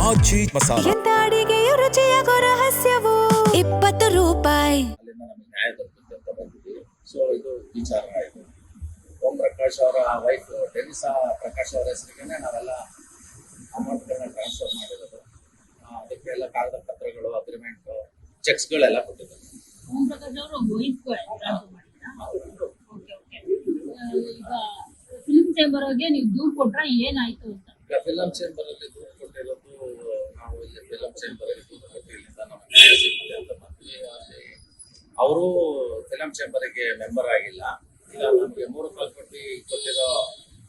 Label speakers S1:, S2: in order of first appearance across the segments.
S1: ಆಚಿ ಮಸಾಲ.
S2: ಎಂತ ಅಡಿಗೆಯ ರುಚಿಯಾಗೋ ರಹಸ್ಯವು 20 ರೂಪಾಯಿ.
S3: ಅಲ್ಲಿಂದ ನಮಗೆ ನ್ಯಾಯ ದೊರಕುತ್ತೆ ಅಂತ ಬಂದಿದ್ದೀವಿ. ಸೊ ಇದು ವಿಚಾರ ಆಯಿತು. ಓಂ ಪ್ರಕಾಶ್ ಅವರ ವೈಫ್ ಡೆನಿಸಾ ಪ್ರಕಾಶ್ ಅವರ ಹೆಸರಿಗೆ ನಾವೆಲ್ಲ ಅಮೌಂಟ್ಗಳನ್ನ ಟ್ರಾನ್ಸ್ಫರ್ ಮಾಡಿರೋದು. ಅದಕ್ಕೆಲ್ಲ ಕಾಗದ ಪತ್ರಗಳು, ಅಗ್ರಿಮೆಂಟ್, ಚೆಕ್ಸ್ಗಳೆಲ್ಲ ಕೊಟ್ಟಿದ್ದಾರೆ.
S4: ಓಂ ಪ್ರಕಾಶ್ ಅವರು ವೈಫ್ ಟ್ರಾನ್ಸ್ಫರ್ ಮಾಡಿದ್ರಾ? Okay okay. ಈಗ ಫಿಲ್ಮ್ ಚೇಂಬರ್ ಅವ್ರಿಗೆ ನೀವು ದೂರು ಕೊಟ್ರೆ ಏನಾಯ್ತು ಅಂತ?
S3: ಈಗ ಫಿಲಂ ಚೇಂಬರ್ ಅಲ್ಲಿ ದೂರು ಕೊಟ್ಟಿರೋದು, ನಾವು ಇಲ್ಲಿ ಫಿಲಂ ಚೇಂಬರ್ ಅಲ್ಲಿ ದೂರು ಕೊಟ್ಟು ಇಲ್ಲಿಂದ ನಮಗೆ ನ್ಯಾಯ ಸಿಗುತ್ತೆ ಅಂತ ಬಂದ್ವಿ. ಅಲ್ಲಿ ಅವರು ಫಿಲಂ ಚೇಂಬರ್ಗೆ ಮೆಂಬರ್ ಆಗಿಲ್ಲ. ಈಗ ನಮಗೆ 3 ಕೋಟಿ ಕೊಟ್ಟಿರೋ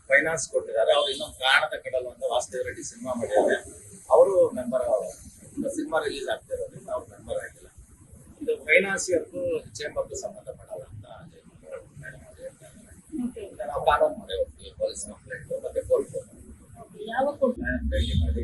S3: ಫೈನಾನ್ಸ್ ಕೊಟ್ಟಿದ್ದಾರೆ. ಅವ್ರು ಇನ್ನೊಂದು ಕಾರಣದ ಕಡಲು ಅಂತ ವಾಸುದೇವ ರೆಡ್ಡಿ ಸಿನಿಮಾ ಮಾಡಿದ್ದಾರೆ. ಅವರು ಮೆಂಬರ್, ಸಿನಿಮಾ ರಿಲೀಸ್ ಆಗ್ತಿರೋದ್ರಿಂದ ಅವ್ರು ಮೆಂಬರ್ ಆಗಿಲ್ಲ. ಇದು ಫೈನಾನ್ಸಿಯರ್ಗೂ ಚೇಂಬರ್ಗೂ ಸಂಬಂಧ ಪಡಲ್ಲ ಅಂತ ನಾವು ಕಾನೂನು ಮಾಡಿ ಹೋಗ್ತೀವಿ. ಪೊಲೀಸ್ ಕಂಪ್ಲೇಂಟ್ ಮತ್ತೆ ಕೋರ್ಟ್
S4: ಯಾವ
S3: ಭೇಟಿ ಮಾಡಿ.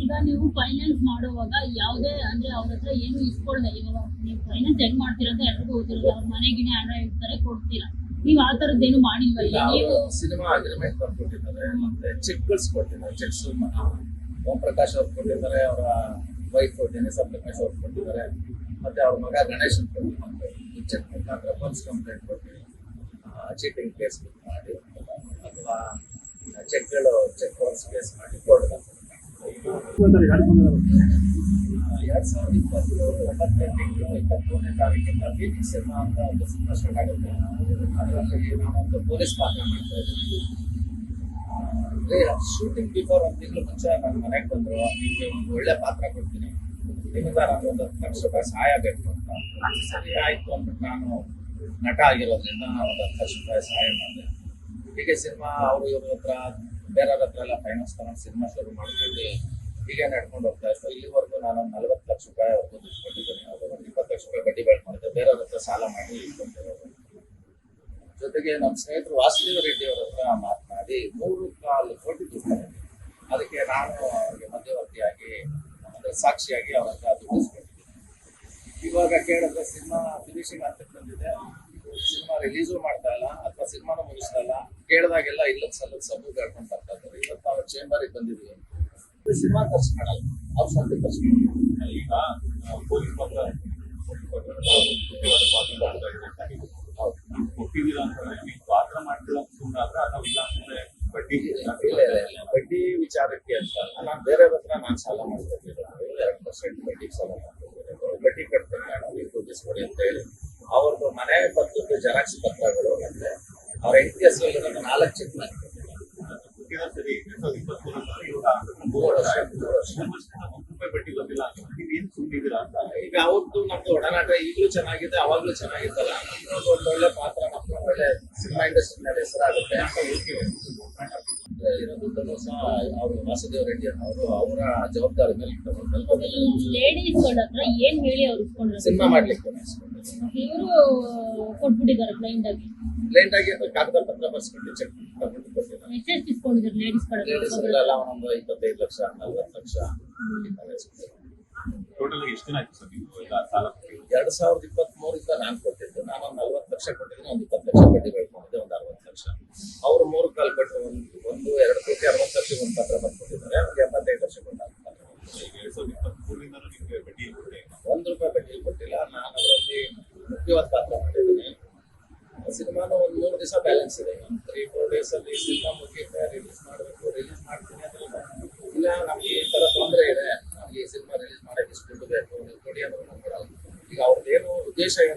S4: ಈಗ ನೀವು ಫೈನಾನ್ಸ್ ಮಾಡುವಾಗ ಯಾವುದೇ ಅಂದ್ರೆ ಅವ್ರ ಹತ್ರ ಏನು ಇಸ್ಕೊಳ್ದೆ, ಇವಾಗ ನೀವು ಫೈನಾನ್ಸ್ ಹೆಂಗ್ ಮಾಡ್ತೀರಾ ಅಂತ ಎಲ್ರಿಗೂ ಗೊತ್ತಿರೋದು. ಅವ್ರ ಮನೆಗಿನೇ ಹಣ ಇರ್ತಾರೆ, ಕೊಡ್ತೀರಾ. ನೀವು ಆ ತರದ್ದೇನು ಮಾಡಿಲ್ವಲ್ಲ? ನೀವು
S3: ಸಿನಿಮಾ ಅಗ್ರಿಮೆಂಟ್ ಬರ್ಕೊಟ್ಟಿದ್ದಾರೆ, ಮತ್ತೆ ಚೆಕ್ಗಳು ಕೊಟ್ಟಿದ್ದಾರೆ. ಚೆಕ್ಸ್ ಓಂ ಪ್ರಕಾಶ್ ಅವ್ರು ಕೊಟ್ಟಿದ್ದಾರೆ, ಅವರ ವೈಫ್ ಡೆನಿಸಾ ಪ್ರಕಾಶ್ ಅವ್ರು ಕೊಟ್ಟಿದ್ದಾರೆ, ಮತ್ತೆ ಅವ್ರ ಮಗ ಗಣೇಶನ್ ಕೊಟ್ಟಿದ್ದಾರೆ. ಚೆಕ್ ಮುಖಾಂತರ ಪೊಲೀಸ್ ಕಂಪ್ಲೇಂಟ್ ಕೊಟ್ಟು ಚೀಟಿಂಗ್ ಕೇಸ್ ಮಾಡಿ ಅಥವಾ ಚೆಕ್ಗಳು ಚೆಕ್ ಬೌನ್ಸ್ ಕೇಸ್ ಮಾಡಿ ಕೋರ್ಟ್ 2023 ತಾರೀಕಿಂದ ಬೀದಿಗೆ ಸಿನಿಮಾ ಅಂತ ಒಂದು ಸಿನಿಮಾ ಸ್ಟಾರ್ಟ್ ಆಗುತ್ತೆ. ಅದರಲ್ಲಿ ನಾನೊಂದು ಪೊಲೀಸ್ ಪಾತ್ರ ಮಾಡ್ತಾ ಇದ್ದೀನಿ. ಶೂಟಿಂಗ್ ಬಿಫೋರ್ 1 ತಿಂಗಳು ಮುಂಚೆ ನನ್ನ ಮನೆಗೆ ಬಂದರು, ನಿಮಗೆ ಒಂದು ಒಳ್ಳೆ ಪಾತ್ರ ಕೊಡ್ತೀನಿ, ನಿಮ್ಮಿಂದ ನಾನು ಒಂದು 10 ಲಕ್ಷ ರೂಪಾಯಿ ಸಹಾಯ ಬೇಕು ಅಂತ. ಸರಿ ಆಯಿತು ಅಂದ್ಬಿಟ್ಟು ನಾನು ನಟ ಆಗಿರೋದ್ರಿಂದ ನಾನು ಒಂದು 10 ಲಕ್ಷ ರೂಪಾಯಿ ಸಹಾಯ ಮಾಡಿದೆ. ಹೀಗೆ ಸಿನಿಮಾ ಅವರು ಇವ್ರ ಹತ್ರ ಬೇರೆಯವ್ರ ಹತ್ರ ಎಲ್ಲ ಫೈನಾನ್ಸ್ ತಗೊಂಡು ಸಿನಿಮಾ ಶುರು ಮಾಡ್ಕೊಂಡು ಹೀಗೆ ನಡ್ಕೊಂಡು ಹೋಗ್ತಾ ಇತ್ತು. ಇಲ್ಲಿವರೆಗೂ ನಾನು 40 ಲಕ್ಷ ರೂಪಾಯಿ ಅವ್ರಿಗೂ ದುಡ್ಡು ಕೊಟ್ಟಿದ್ದೀನಿ. ಅದು ಒಂದು 20 ಲಕ್ಷ ರೂಪಾಯಿ ಬಡ್ಡಿ ಬೆಳ್ಕೊಂಡಿದ್ದೆ, ಬೇರೆಯವ್ರ ಹತ್ರ ಸಾಲ ಮಾಡಿ ಇಟ್ಕೊಂಡಿರೋದು. ಜೊತೆಗೆ ನಮ್ಮ ಸ್ನೇಹಿತರು ವಾಸುದೇವ ರೆಡ್ಡಿ ಅವ್ರ ಹತ್ರ ಮಾತನಾಡಿ 3.25 ಕೋಟಿ ದುಡ್ಡು, ಅದಕ್ಕೆ ನಾನು ಅವ್ರಿಗೆ ಮಧ್ಯವರ್ತಿಯಾಗಿ ಅಂದರೆ ಸಾಕ್ಷಿಯಾಗಿ ಅವ್ರ ಹತ್ರ ದುಡ್ಡು ಇಸ್ಕೊಂಡಿದ್ದೀನಿ. ಇವಾಗ ಕೇಳಿದ್ರೆ ಸಿನಿಮಾ ಫಿನಿಶಿಂಗ್ ಅಂತ ಬಂದಿದೆ, ಸಿನಿಮಾ ರಿಲೀಸು ಮಾಡ್ತಾ ಇಲ್ಲ ಅಥವಾ ಸಿನಿಮಾನು ಮುಗಿಸ್ತಾ ಇಲ್ಲ. ಕೇಳಿದಾಗೆಲ್ಲ ಇಲ್ಲದ ಸಲ್ಲದ ಸಬ್ಬು ಹೇಳ್ಕೊಂಡು ಬರ್ತಾ ಇದ್ದಾರೆ. ಇವತ್ತು ನಾವು ಚೇಂಬರಿಗೆ ಬಂದಿದ್ದೀವಿ. ಸಿನಿಮಾ ಖರ್ಚು ಮಾಡಲ್ಲ, ಅವ್ರ ಸ್ವಂತ ಖರ್ಚು ಮಾಡಲ್ಲ.
S5: ಈಗ ಪೊಲೀಸ್ ಪತ್ರ ಕೊಟ್ಟಿದ್ದೀರಾ ಅಂತಂದ್ರೆ ನೀವು ಪಾತ್ರ ಮಾಡ್ತೀರಾ ಸುಮ್ಮನಾದ್ರೆ ಅಥವಾ ಇಲ್ಲ ಅಂತಂದ್ರೆ ಬಡ್ಡಿ
S3: ಬಡ್ಡಿ ವಿಚಾರಕ್ಕೆ ಅಂತ ನಾನು ಬೇರೆ ಹತ್ರ ನಾನು ಸಾಲ ಮಾಡ್ಕೊಟ್ಟಿರೋದು 2% ಬಡ್ಡಿಗೆ ಸಾಲ ಮಾಡ್ಕೊಟ್ಟಿರೋದು. ಬಡ್ಡಿ ಕಟ್ತೀನಿ ನಾನು, ನೀವು ದುಡ್ಡಿಸ್ಕೊಡಿ ಅಂತ ಹೇಳಿ ಅವ್ರದ್ದು ಮನೆ ಪತ್ರದ್ದು ಜೆರಾಕ್ಸ್ ಪತ್ರಗಳು ಮತ್ತೆ ಅವ್ರ ಹೆಂಡತಿ ಹೆಸರಲ್ಲಿ ನಾನು 4 ಚೆಕ್ ಮಾಡ್ಕೊಟ್ಟಿದ್ದೀನಿ.
S5: ಸರಿ 2023 ಬಡ್ಡಿ ಬಂದಿಲ್ಲ ಅಂತ ನೀವೇನು ಸುಮ್ಮನಿದ್ದೀರಾ ಅಂತ.
S3: ಈಗ ಅವ್ರದ್ದು ನಮ್ದು ಒಡನಾಟ ಈಗಲೂ ಚೆನ್ನಾಗಿದೆ, ಅವಾಗ್ಲೂ ಚೆನ್ನಾಗಿತ್ತಲ್ಲ. ಒಂದು ಒಳ್ಳೆ ಪಾತ್ರ, ನಮ್ಗೆ ಒಳ್ಳೆ ಸಿನಿಮಾ ಇಂಡಸ್ಟ್ರಿನಲ್ಲಿ ಹೆಸರಾಗುತ್ತೆ ಅಂತ ಹೇಳ್ತೀವಿ. ಇರೋ ದುಡ್ಡನ್ನು ಸಹ ಅವರು ವಾಸುದೇವ ರೆಡ್ಡಿ ಅವರು ಅವರ ಜವಾಬ್ದಾರಿ ಮೇಲೆ
S4: ಲೇಡೀಸ್ಗಳ ಹತ್ರ ಏನ್ ಹೇಳಿ ಅವ್ರು ಇಸ್ಕೊಂಡ್ರು?
S3: ಸಿನಿಮಾ ಮಾಡ್ಲಿಕ್ಕೆ
S4: ಇವರು ಕೊಟ್ಬಿಟ್ಟಿದ್ದಾರೆ ಕ್ಲೈಂಟ್ ಆಗಿ.
S3: ಕ್ಲೈಂಟ್ ಆಗಿ ಅಂತ ಕಾಗದ ಪತ್ರ ಬರ್ಸ್ಕೊಂಡು ಚೆಕ್ ತಗೊಂಡು ಕೊಟ್ಟಿದ್ದಾರೆ.
S4: ಎಷ್ಟು ಇಸ್ಕೊಂಡಿದ್ದಾರೆ ಲೇಡೀಸ್ ಕಡೆ?
S3: ಲೇಡೀಸ್ ಎಲ್ಲ ಒಂದೊಂದು 25 ಲಕ್ಷ 40 ಲಕ್ಷ.
S5: ಟೋಟಲ್ ಎಷ್ಟು ದಿನ ಆಯ್ತು ಸರ್ ನೀವು ಈಗ ಸಾಲ?
S3: 2023 ನಾನು ಕೊಟ್ಟಿದ್ದು, ನಾನು 40 ಲಕ್ಷ ಕೊಟ್ಟಿದ್ದೀನಿ, ಒಂದು 20 ಲಕ್ಷ ಬಡ್ಡಿ ಬೆಳ್ಕೊಂಡಿದ್ದೆ, ಒಂದು 60 ಲಕ್ಷ. ಅವರು 3 ಕಾಲ್ ಕೊಟ್ಟು ಒಂದು 2 ಕೋಟಿ 60 ಲಕ್ಷ ಒಂದು ಪತ್ರ ಬರ್ಕೊಟ್ಟಿದ್ದಾರೆ. ಅವ್ರಿಗೆ 75 ಲಕ್ಷ ಕೊಟ್ಟಾಗ
S5: 2023 ನಿಮಗೆ ಬಡ್ಡಿ
S3: ₹1 ಬಡ್ಡಿ ಕೊಟ್ಟಿಲ್ಲ. ನಾನು ಅದರಲ್ಲಿ ಮುಖ್ಯವಾದ ಪಾತ್ರ ಮಾಡಿದ್ದೀನಿ. ಸಿನಿಮಾನು ಒಂದು 3 ದಿವಸ ಬ್ಯಾಲೆನ್ಸ್ ಇದೆ. 3-4 ಡೇಸ್ ಅಲ್ಲಿ ಸಿನಿಮಾ ಮುಗಿಯುತ್ತೆ, ರಿಲೀಸ್ ಮಾಡಬೇಕು. ರಿಲೀಸ್ ಮಾಡ್ತೀನಿ ಅಂದ್ರೆ ಇಲ್ಲ ನಮ್ಗೆ ಈ ತರ ತೊಂದರೆ ಇದೆ, ನಮ್ಗೆ ಈ ಸಿನಿಮಾ ರಿಲೀಸ್ ಮಾಡಕ್ಕೆ ಇಷ್ಟು ದುಡ್ಡು ಬೇಕು, ನೀವು ಕೊಡಿ ಅಂದ್ರೆ ಕೊಡಲ್ಲ. ಈಗ ಅವ್ರದ್ದೇನು ಉದ್ದೇಶ ಏನು